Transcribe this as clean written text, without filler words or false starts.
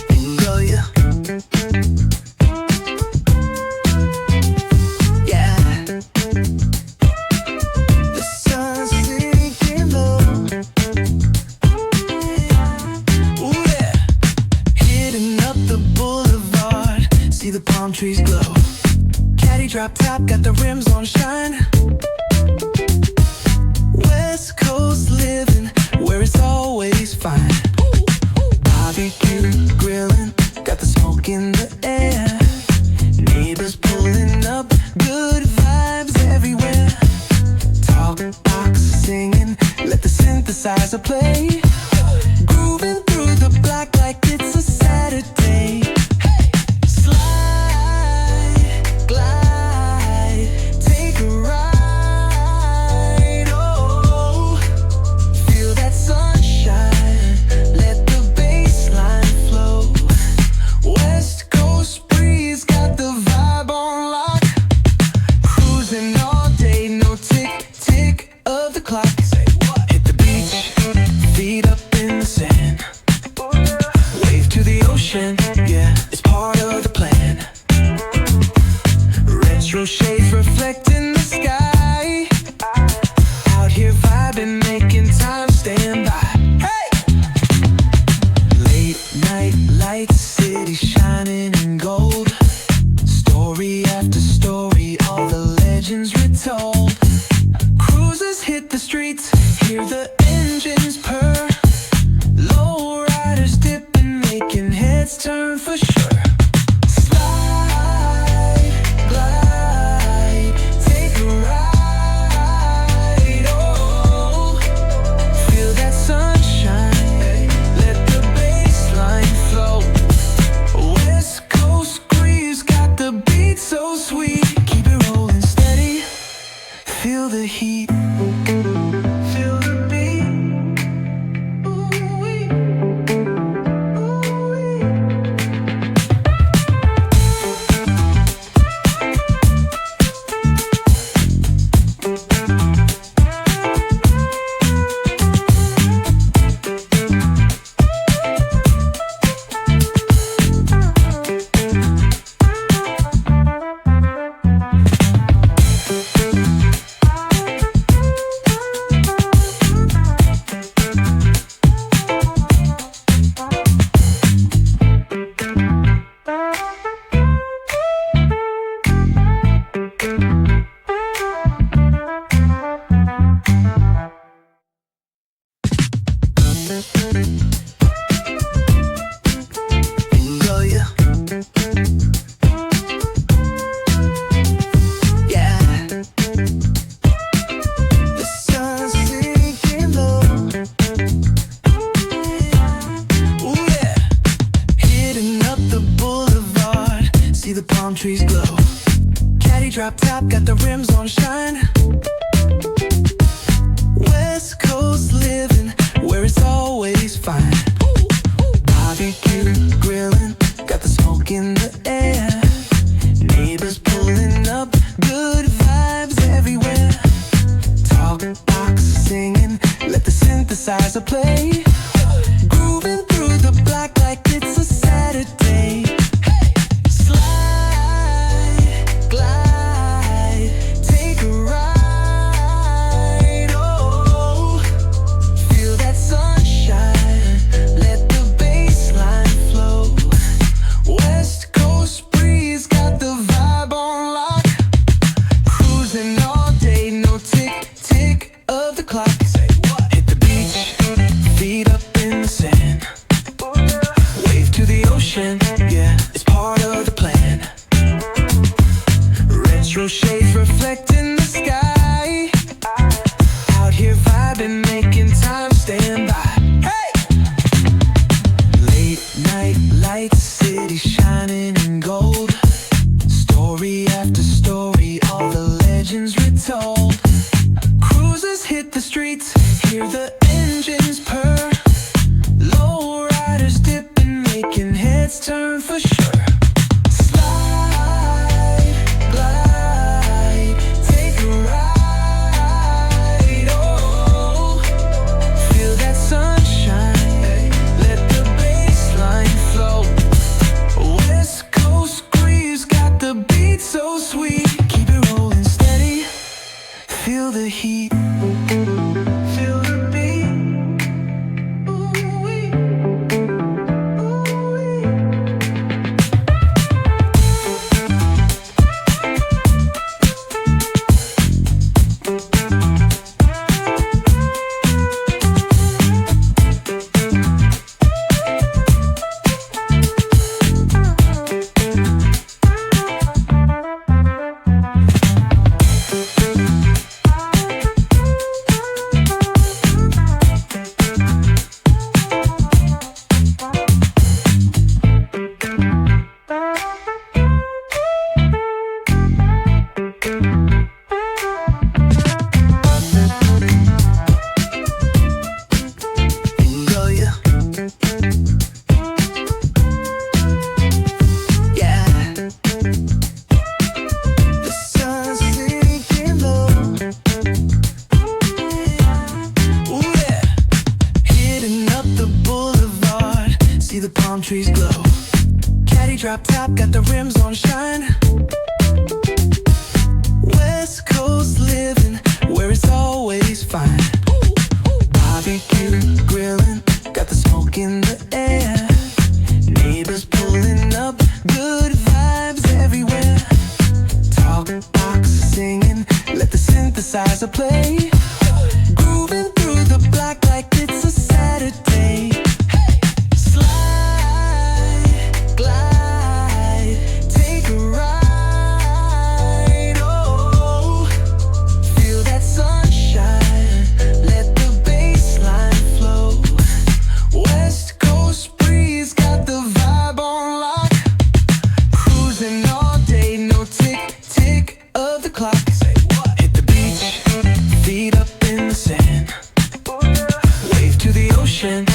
Bingo, yeah. Yeah. The sun's sinking low. Ooh, yeah. Hitting up the boulevard, see the palm trees glow. Caddy drop top, got the rims on shine. West Coast living, where it's always fine. Barbecue grilling, got the smoke in the air. Neighbors pulling up, good vibes everywhere. Talk box singing, let the synthesizer play. Grooving through the block like it's a Saturday. Slide, glide, take a ride. Oh, feel that sunshine, let the bass line flow. West Coast breeze, got the vibe on lock. Cruising all day, no tick, tick of the clock. Hit the beach, feet up in the sand. Wave to the ocean, yeah, it's part of the plan. Retro shades reflecting the sky. Out here vibing, making time stand by. Hey! Late night lights, city shining in gold. Story after story, all the legends retold. Cruisers hit the streets, hear the engines purr. Low riders dipping, making heads turn for sure. Slide, glide, take a ride. Oh, feel that sunshine, let the bass line flow. West Coast breeze, got the beat so sweet. Keep it rolling steady, feel the heat. Feel the beat. Ooh-wee. Ooh-wee. Bingo, yeah. Yeah. The sun's sinking low. Ooh, yeah. Hitting up the boulevard, see the palm trees glow. Caddy drop top, got the rims on shine. West Coast living, where it's always fine. Barbecue grilling, got the smoke in the air. Neighbors pulling up, good vibes everywhere. Talk box singing, let the synthesizer play. Grooving through the block like it's a Saturday. Slide, glide, take a ride. Oh, feel that sunshine, let the bass line flow. West Coast breeze, got the vibe on lock. Cruising all day, no tick, tick of the clock. Hit the beach, feet up in the sand. Wave to the ocean, yeah, it's part of the plan. Retro shades reflecting the sky. Out here vibing, making time stand by. Hey! Late night lights, city shining in gold. Story after story, all the legends retold. Cruisers hit the streets, hear the engines purr. Low riders dipping, making heads turn for sure. Slide, glide, take a ride. Oh, feel that sunshine. drop top, got the rims on shine. West Coast living, where it's always fine. Barbecue, grilling, got the smoke in the air. Neighbors pulling up, good vibes everywhere. Talk box singing, let the synthesizer play. Grooving through the block like it's a Saturday. Slide, glide, take a ride. Oh, feel that sunshine, let the bass line flow. West Coast breeze got the vibe on lock. Cruising all day, no tick, tick of the clock. Hit the beach, feet up in the sand. Wave to the ocean,